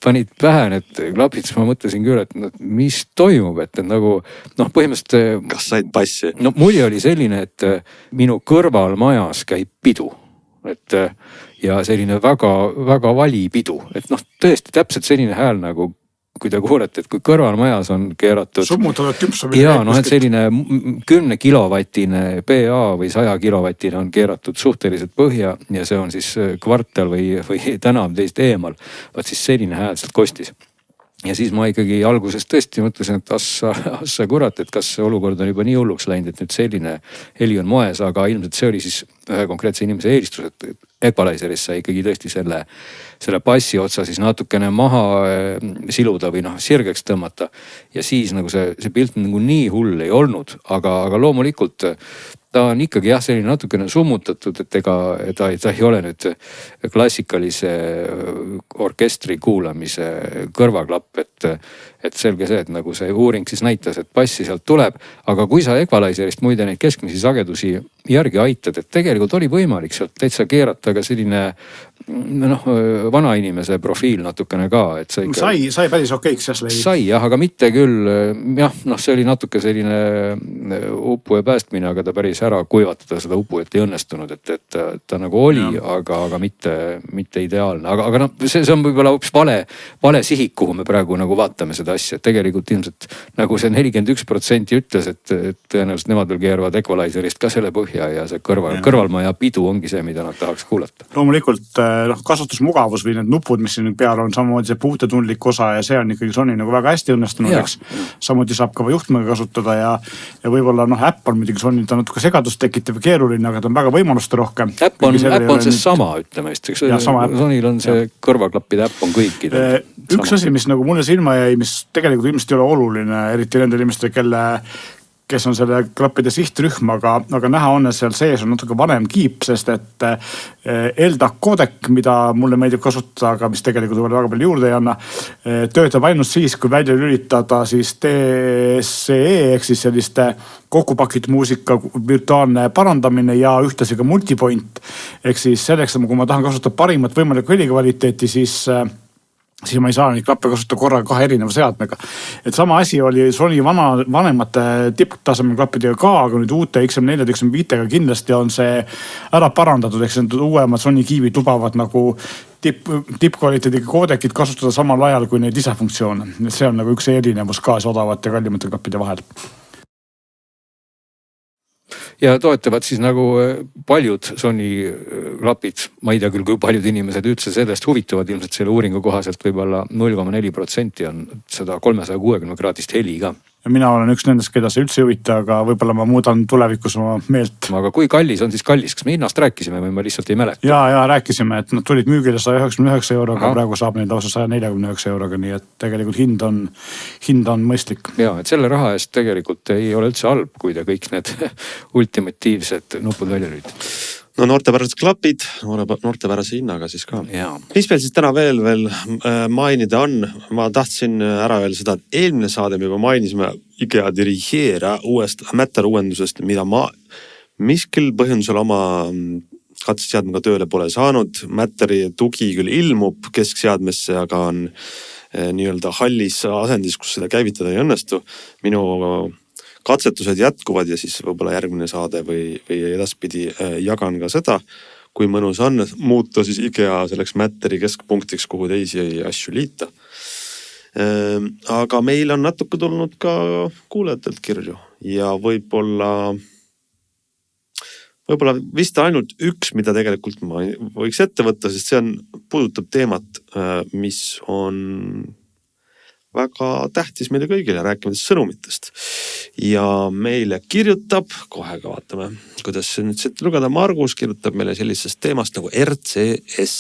Speaker 3: panid pähe need klapid, siis ma mõtlesin küll, et mis toimub, et nagu põhimõtteliselt.
Speaker 1: Kas said passi?
Speaker 3: No mul oli selline, et minu kõrval majas käib pidu. Ja selline väga, väga vali pidu, et tõesti täpselt selline hääl nagu kui te kuulete, et kui kõrvalmajas on keeratud.
Speaker 2: Summutatud küpsa.
Speaker 3: Ja et selline 10 kilovatine PA või 100 kilovatine on keeratud suhteliselt põhja ja see on siis kvartal või tänav teist eemal. Vaat siis selline hääl sealt kostis. Ja siis ma ikkagi alguses tõesti mõtlesin, et assa kurat, et kas olukord on juba nii hulluks läinud, et nüüd selline heli on moes, aga ilmselt see oli siis ühe konkreetse inimese eelistus, et equalizeris sai ikkagi tõesti selle passi otsa siis natukene maha siluda või sirgeks tõmmata. Ja siis nagu see pilt nagu nii hull ei olnud, aga loomulikult ta on ikkagi selline natukene summutatud, et ta ei ole nüüd klassikalise orkestri kuulamise kõrvaklapp, et selge see, et nagu see uuring siis näitas, et passi sealt tuleb, aga kui sa equalizerist muide neid keskmisi sagedusi järgi aitad, et tegelikult oli võimalik sealt täitsa keerata ka selline vana inimese profiil natukene ka, et see ikka.
Speaker 2: Sai päris okeiks jah.
Speaker 3: Sai jah, aga mitte küll, see oli natuke selline upu ja päästmine, aga ta päris ära kuivatada seda upu, et ei õnnestunud, et ta nagu oli, aga mitte ideaalne, aga see on võib-olla hoopis vale sihik, kuhu me praegu nagu vaatame seda asja, et tegelikult ilmselt nagu see 41% ütles, et tõenäoliselt nemad veel keeruvad equalizerist ka selle põhja ja see kõrvalmaja pidu ongi see, mida nad tahaks kuulata.
Speaker 2: Loomulikult kasutusmugavus või need nupud, mis siin peal on, samamoodi see puutetundlik osa ja see on ikkagi Sony nagu väga hästi õnnestunud, eks. Samuti saab ka juhtmega kasutada ja võib-olla äpp on muidugi Sony, ta natuke segadust tekitab ja keeruline, aga ta on väga võimaluste rohkem.
Speaker 3: Äpp on see sama, ütleme vist. Sonyl on see kõrvaklappide äpp on kõikide.
Speaker 2: Üks asi, mis nagu mulle silma jäi, mis tegelikult ilmselt ei ole oluline, eriti nendel inimestel, kes on selle klappide sihtrühm, aga näha on, et seal sees on natuke vanem kiip, sest et LDAC koodek, mida mulle meeldib kasutada, aga mis tegelikult väga palju juurde ei anna, töötab ainult siis, kui välja lülitada siis DSCE ehk siis selliste kokkupakitud muusika virtuaalne parandamine ja ühtlasi ka multipoint. Ehk siis selleks, kui ma tahan kasutada parimat võimalikku helikvaliteeti, siis ma ei saa neid klappe kasutada korraga 2 erineva seadmega. Et sama asi oli Sony vanemate tipptasemel klappidega ka, aga nüüd uute XM4 ja XM5-ga kindlasti on see ära parandatud, eks need uuemad Sony kiivid lubavad nagu tippkvaliteediga koodekid kasutada samal ajal kui neid lisafunktsioone. See on nagu üks erinevus ka odavate ja kallimate klappide vahel.
Speaker 3: Ja toetavad siis nagu paljud Sony klapid, ma ei tea küll, kui paljud inimesed üldse sellest huvituvad, ilmselt selle uuringu kohaselt võib-olla 0,4% on seda 360 kraadist heli ka.
Speaker 2: Ja mina olen üks nendest, keda see üldse huvita, aga võib-olla ma muudan tulevikus oma meelt.
Speaker 3: Aga kui kallis on siis kallis? Kas me hinnast rääkisime või ma lihtsalt ei mäleta?
Speaker 2: Ja rääkisime, et nad tulid müügile 199 euroga, praegu saab neid lausa 149 euroga, nii et tegelikult hind on mõistlik.
Speaker 3: Ja, et selle raha eest tegelikult ei ole üldse halb, kui te kõik need ultimatiivsed nupud välja lüüte.
Speaker 1: no noortepärased klapid, noortepärase hinnaga siis ka.
Speaker 3: Jaa.
Speaker 1: Mis meil siis täna veel mainida on? Ma tahtsin ära veel seda, et eelmine saade me juba mainisime IKEA Dirigeera uuest Matter uuendusest, mida ma miskil põhjendusel oma katseseadmega tööle pole saanud. Matteri tugi küll ilmub keskseadmesse, aga on nii-öelda hallis asendis, kus seda käivitada ei õnnestu. Minu katsetused jätkuvad ja siis võib-olla järgmine saade või edaspidi jagan ka seda, kui mõnus on muuta siis IKEA selleks Matteri keskpunktiks, kuhu teisi asju liita. Aga meil on natuke tulnud ka kuulajatelt kirju ja võib-olla vist ainult üks, mida tegelikult ma võiks ette võtta, sest see puudutab teemat, mis on väga tähtis meile kõigile, rääkides sõnumitest. Ja meile kirjutab, kohe ka vaatame, kuidas see nüüd siit lugeda, Margus kirjutab meile sellisest teemast nagu RCS.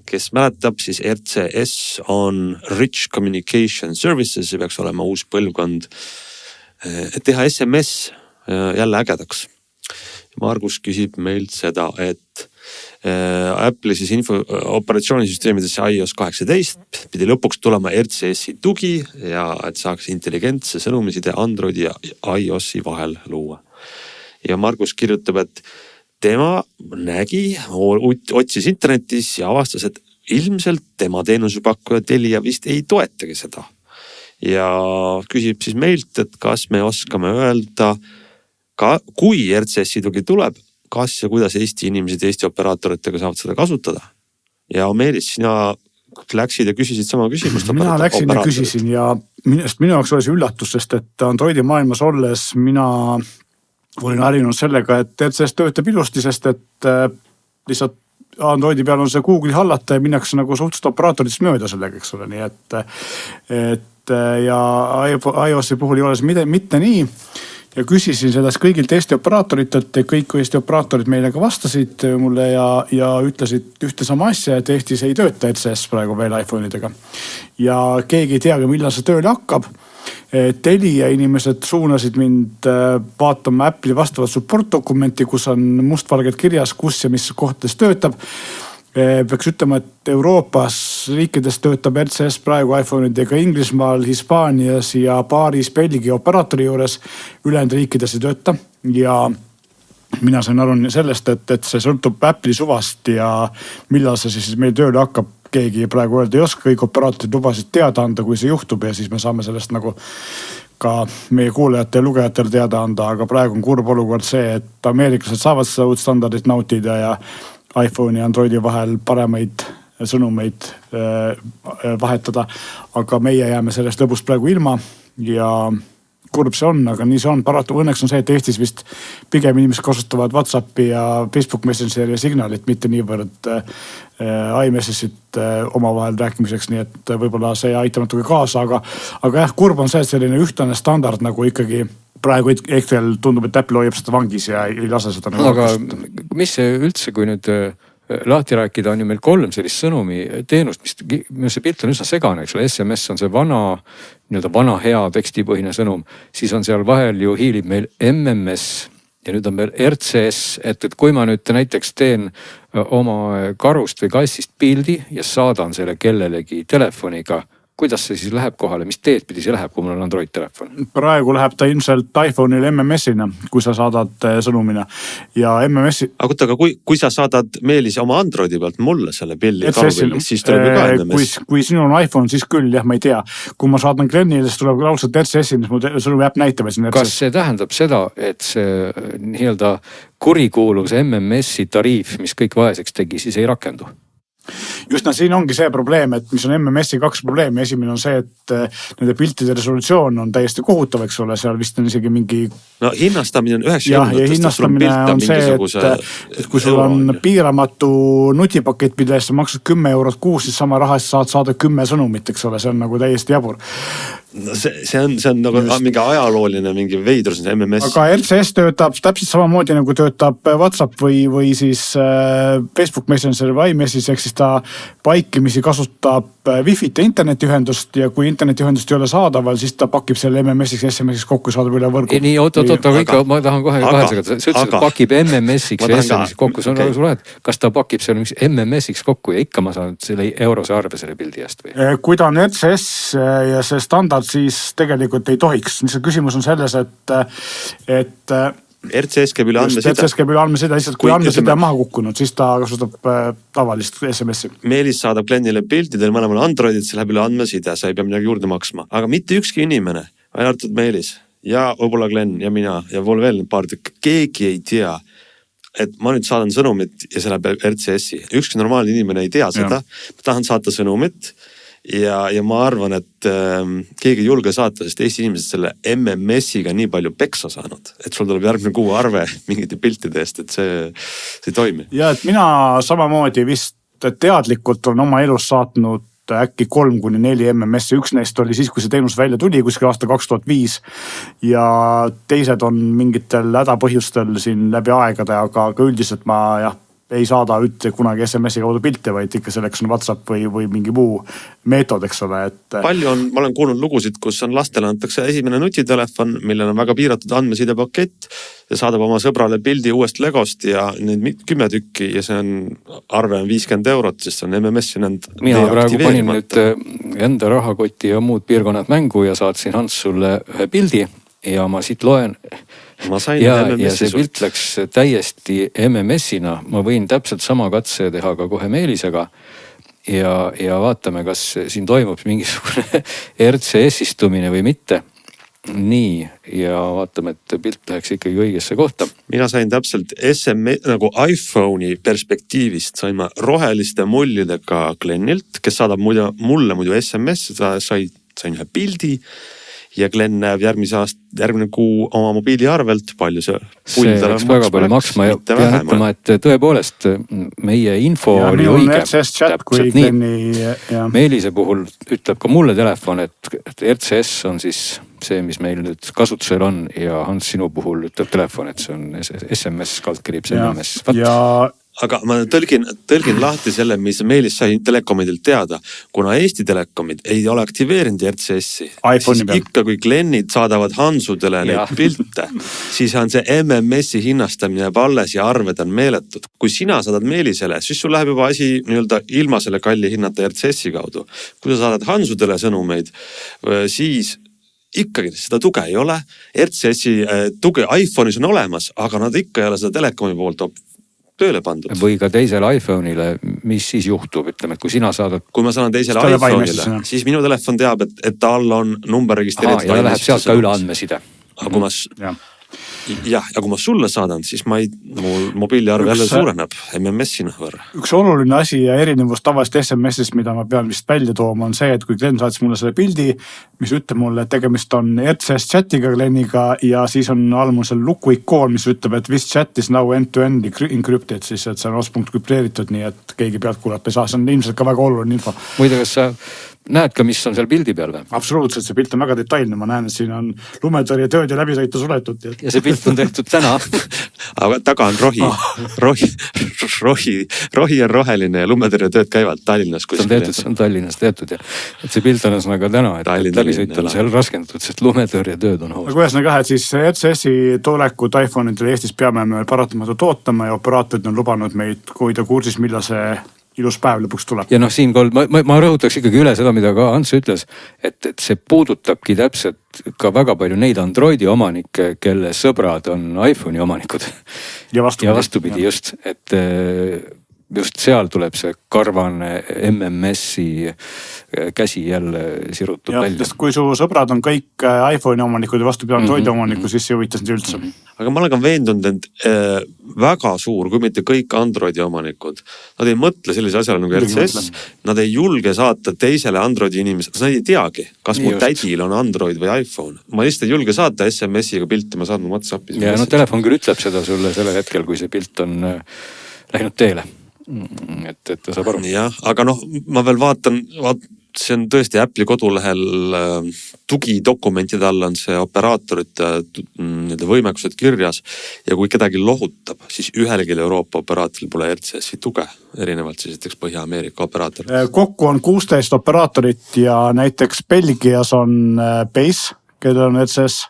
Speaker 1: Kes mäletab, siis RCS on Rich Communication Services, see peaks olema uus põlvkond, teha SMS jälle ägedaks. Margus küsib meilt seda, et Apple'i siis ooperatsioonisüsteemidesse iOS 18 pidi lõpuks tulema RCS-i tugi ja et saaks intelligentse sõnumiside Androidi ja iOS-i vahel luua. Ja Margus kirjutab, et tema otsis internetis ja avastas, et ilmselt tema teenusepakkuja Telia vist ei toetagi seda. Ja küsib siis meilt, et kas me oskame öelda, kui RCS-i tugi tuleb, kas ja kuidas Eesti inimesed Eesti operaatoritega saavad seda kasutada. Ja Meelis, sina läksid ja küsisid sama küsimust.
Speaker 2: Mina läksin ja küsisin ja minu jaoks oli see üllatus, sest et Androidi maailmas olles mina olin harjunud sellega, et RCS töötab ilusti, sest et lihtsalt Androidi peal on see Google'i hallata ja minnakse nagu suhteliselt operaatoritest mööda sellega, eks ole. Nii et ja iOS-i puhul ei ole see mitte nii. Ja küsisin seda kõigilt Eesti operaatoritelt ja kõik Eesti operaatorid meile ka vastasid mulle ja ütlesid ühte sama asja, et Eestis ei tööta RCS praegu veel iPhone'idega. Ja keegi ei teagi, millal see tööle hakkab. Telia inimesed suunasid mind vaatama Apple'i vastavat support dokumenti, kus on mustvalged kirjas, kus ja mis kohtades töötab. Peaks ütlema, et Euroopas riikides töötab RCS praegu iPhone'idega Inglismaal, Hispaanias ja paaris Belgia operaatori juures. Ülejäänud riikides ei tööta ja mina sain aru sellest, et see sõltub Apple'i suvast ja millal see siis meil tööle hakkab, keegi praegu öelda ei oska, kõik operaatorid lubasid teada anda, kui see juhtub ja siis me saame sellest nagu ka meie kuulajate ja lugejatele teada anda, aga praegu on kurb olukord see, et ameeriklased saavad seda uut standardit nautida ja iPhone ja Androidi vahel paremaid sõnumeid vahetada, aga meie jääme sellest lõbust praegu ilma ja kurb see on, aga nii see on. Paratu õnneks on see, et Eestis vist pigem inimesed kasutavad WhatsAppi ja Facebook Messenger ja Signalit, mitte niivõrd iMessage'it omavahel rääkimiseks, nii et võib-olla see aitab natuke kaasa, aga jah, kurb on see, et selline ühtlane standard nagu ikkagi praegu hetkel tundub, et Apple hoiab seda vangis ja ei lase seda nagu.
Speaker 3: Aga mis see üldse, kui nüüd lahti rääkida, on ju meil 3 sellist sõnumi teenust, mis see pilt on üsna segane, eks ole. SMS on see vana hea tekstipõhine sõnum, siis on seal vahel ju hiilib meil MMS ja nüüd on meil RCS, et kui ma nüüd näiteks teen oma karust või kassist pildi ja saadan selle kellelegi telefoniga, kuidas see siis läheb kohale, mis teed pidi see läheb, kui mul on Android telefon?
Speaker 2: Praegu läheb ta ilmselt iPhone'il MMS-ina, kui sa saadad sõnumina ja MMS-i.
Speaker 1: Aga kui sa saadad Meelis oma Androidi pealt mulle selle pilli karupilli, siis tuleb ju ka MMS.
Speaker 2: Kui sinul on iPhone, siis küll jah, ma ei tea. Kui ma saadan Glenile, siis tuleb laulselt RCS-i, mis mu sõnum jääb näitama.
Speaker 3: Kas see tähendab seda, et see nii-öelda kurikuulus MMS-i tariif, mis kõik vaeseks tegi, siis ei rakendu?
Speaker 2: Just siin ongi see probleem, et mis on MMS-i 2 probleemi. Esimene on see, et nende piltide resolutsioon on täiesti kohutav, eks ole, seal vist on isegi mingi.
Speaker 1: No hinnastamine on 90.
Speaker 2: Ja hinnastamine on see, et kui sul on piiramatu nutipakett, mille eest sa maksad 10 eurot kuus, siis sama raha eest saad saada 10 sõnumit, eks ole, see on nagu täiesti jabur.
Speaker 1: No see on nagu mingi ajalooline, mingi veidrus MMS.
Speaker 2: Aga RCS töötab täpselt samamoodi nagu töötab WhatsApp või siis Facebook Messenger või iMessage, ehk siis ta paikimisi kasutab Wi-Fit ja internetiühendust ja kui internetiühendust ei ole saadaval, siis ta pakib selle MMS-iks ja SMS-iks kokku saadab üle võrgu.
Speaker 3: Nii, oot, aga ikka ma tahan kohe segada. Sa ütlesid, et pakib MMS-iks ja SMS-iks kokku. See on nagu sulle, et kas ta pakib selle MMS-iks kokku ja ikka ma saan selle eurose arve selle pildi eest või?
Speaker 2: Kui ta on RCS ja see standard, siis tegelikult ei tohiks. See küsimus on selles, et
Speaker 1: RCS käib üle andmeside.
Speaker 2: RCS käib üle andmeside, lihtsalt kui andmeside on maha kukkunud, siis ta kasutab tavalist SMS-i.
Speaker 1: Meelis saadab kliendile pildidel mõlemal Androidid, see läheb üle andmeside, sa ei pea midagi juurde maksma. Aga mitte ükski inimene, ainult Meelis ja võib-olla Glenn ja mina ja veel paar tükk, keegi ei tea, et ma nüüd saadan sõnumit ja see läheb RCS-i. Ükski normaalne inimene ei tea seda. Ma tahan saata sõnumit ja ma arvan, et keegi ei julge saata, sest Eesti inimesed selle MMS-iga nii palju peksa saanud, et sul tuleb järgmine kuu arve mingite piltide eest, et see ei toimi.
Speaker 2: Ja et mina samamoodi vist teadlikult olen oma elus saatnud äkki 3-4 MMS-i. Üks neist oli siis, kui see teenus välja tuli kuskil aasta 2005 ja teised on mingitel hädapõhjustel siin läbi aegade, aga üldiselt ma ei saada üldse kunagi SMS-i kaudu pilte, vaid ikka selleks on WhatsApp või mingi muu meetod, eks ole.
Speaker 1: Palju on, ma olen kuulnud lugusid, kus on lastele antakse esimene nutitelefon, millel on väga piiratud andmeside pakett ja saadab oma sõbrale pildi uuest Legost ja need 10 tükki ja see on, arve on 50 €, sest see on MMS ja need
Speaker 3: mina praegu panin nüüd enda rahakoti ja muud piirkonnad mängu ja saatsin Hans sulle ühe pildi ja ma siit loen ja see pilt läks täiesti MMS-ina. Ma võin täpselt sama katse teha ka kohe Meelisega ja vaatame, kas siin toimub mingisugune RCS-istumine või mitte. Nii, ja vaatame, et pilt läheks ikkagi õigesse kohta.
Speaker 1: Mina sain täpselt SMS, nagu iPhone'i perspektiivist sain ma roheliste mullidega Glennilt, kes saadab mulle muidu SMS, sain ühe pildi ja Glenn näeb järgmine kuu oma mobiiliarvelt, palju see
Speaker 3: läks väga palju maksma ja pean ütlema, et tõepoolest meie info oli õige. Täpselt nii. Meelise puhul ütleb ka mulle telefon, et RCS on siis see, mis meil nüüd kasutusel on ja Hans sinu puhul ütleb telefon, et see on SMS kaldkriips MMS.
Speaker 1: Aga ma tõlgin lahti selle, mis Meelis sai telekomidilt teada. Kuna Eesti telekomid ei ole aktiveerinud RCS-i, siis ikka kui Glennid saadavad Hansudele neid pilte, siis on see MMS-i hinnastamine jääb alles ja arved on meeletud. Kui sina saadad Meelisele, siis sul läheb juba asi nii-öelda ilma selle kalli hinnata RCS-i kaudu. Kui sa saadad Hansudele sõnumeid, siis ikkagi seda tuge ei ole. RCS-i tuge iPhone'is on olemas, aga nad ikka ei ole seda telekomi poolt tööle pandud.
Speaker 3: Või ka teisele iPhone'ile, mis siis juhtub, ütleme, et kui sina saadad...
Speaker 1: Kui ma saan teisele iPhone'ile, siis minu telefon teab, et tal on number registreeritud.
Speaker 3: Ja läheb sealt ka üle andmeside.
Speaker 1: Aga kui ma... Ja kui ma sulle saadan, siis mul mobiiliarv jälle suureneb MMS-ina võrra.
Speaker 2: Üks oluline asi ja erinevus tavalist SMS-ist, mida ma pean vist välja tooma, on see, et kui Glenn saatis mulle selle pildi, mis ütleb mulle, et tegemist on RCS chatiga Glenniga ja siis on all mul seal luku ikoon, mis ütleb, et this chat is now end-to-end encrypted, siis et see on ospunkt krüpteeritud, nii et keegi pealt kuulata ei saa. See on ilmselt ka väga oluline info.
Speaker 3: Muide, kas sa näed ka, mis on seal pildi peal või?
Speaker 2: Absoluutselt, see pilt on väga detailne. Ma näen, et siin on lumetõrje tööd ja läbisõitu suletud.
Speaker 3: Ja see pilt on tehtud täna.
Speaker 1: Aga taga on rohi on roheline ja lumetõrje tööd käivad Tallinnas.
Speaker 3: See on Tallinnas tehtud ja et see pilt on ühesõnaga täna, et läbisõit on seal raskendatud, sest lumetõrje tööd on hoos.
Speaker 2: Aga ühesõnaga, et siis RCS-i tulekut iPhone'idele Eestis peame me paratamatult ootama ja operaatorid on lubanud meid hoida kursis, millal see ilus päev lõpuks tuleb.
Speaker 3: Ja siinkohal ma rõhutaks ikkagi üle seda, mida ka Hans ütles, et see puudutabki täpselt ka väga palju neid Androidi omanikke, kelle sõbrad on iPhone'i omanikud. Ja vastupidi just, et just seal tuleb see karvane MMS-i käsi jälle sirutub välja.
Speaker 2: Kui su sõbrad on kõik iPhone'i omanikud ja vastupidi Androidi omanikud, siis see huvitas nüüd üldse.
Speaker 1: Aga ma olen ka veendunud, et väga suur, kui mitte kõik Androidi omanikud, nad ei mõtle sellise asjale nagu RCS, nad ei julge saata teisele Androidi inimesele, nad ei teagi, kas mu tädil on Android või iPhone. Ma lihtsalt ei julge saata SMS-iga pilti, ma saan mu WhatsAppis.
Speaker 3: Ja telefon küll ütleb seda sulle sellel hetkel, kui see pilt on läinud teele. Et ta saab aru.
Speaker 1: Jah, aga ma veel vaatan see on tõesti Apple'i kodulehel tugidokumentide all on see operaatorite võimekused kirjas ja kui kedagi lohutab, siis ühelgi Euroopa operaatoril pole RCS-i tuge, erinevalt siis näiteks Põhja-Ameerika operaator.
Speaker 2: Kokku on 16 operaatorit ja näiteks Belgias on Base, kellel on RCS.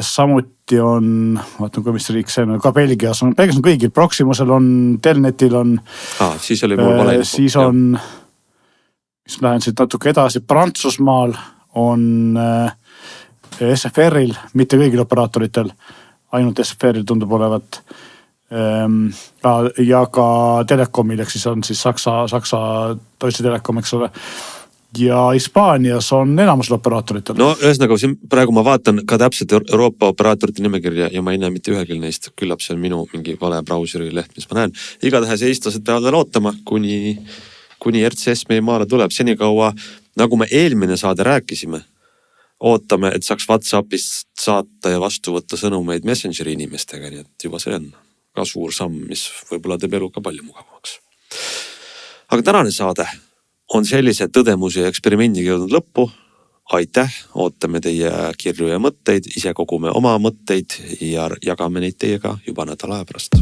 Speaker 2: Samuti on, vaatan kui mis riik see on, ka Belgias on kõigil, Proximusel on, Telnetil on.
Speaker 1: Siis oli mul vale.
Speaker 2: Siis on, mis lähen siit natuke edasi, Prantsusmaal on SFR-il, mitte kõigil operaatoritel, ainult SFR-il tundub olevat. Ja ka Telekomil, ehk siis on siis Saksa Deutsche Telekom, eks ole. Ja Hispaanias on enamusel operaatoritel.
Speaker 1: No ühesõnaga, praegu ma vaatan ka täpselt Euroopa operaatorite nimekirja ja ma ei näe mitte ühelgi neist, küllap see on minu mingi vale brauseri leht, mis ma näen. Igatahes eestlased peavad veel ootama, kuni RCS meie maale tuleb. Senikaua, nagu me eelmine saade rääkisime, ootame, et saaks WhatsAppist saata ja vastu võtta sõnumeid Messengeri inimestega, nii et juba see on ka suur samm, mis võib-olla teeb elu ka palju mugavamaks. Aga tänane saade on sellise tõdemuse ja eksperimendiga jõudnud lõppu. Aitäh, ootame teie kirju ja mõtteid, ise kogume oma mõtteid ja jagame neid teiega juba nädala aja pärast.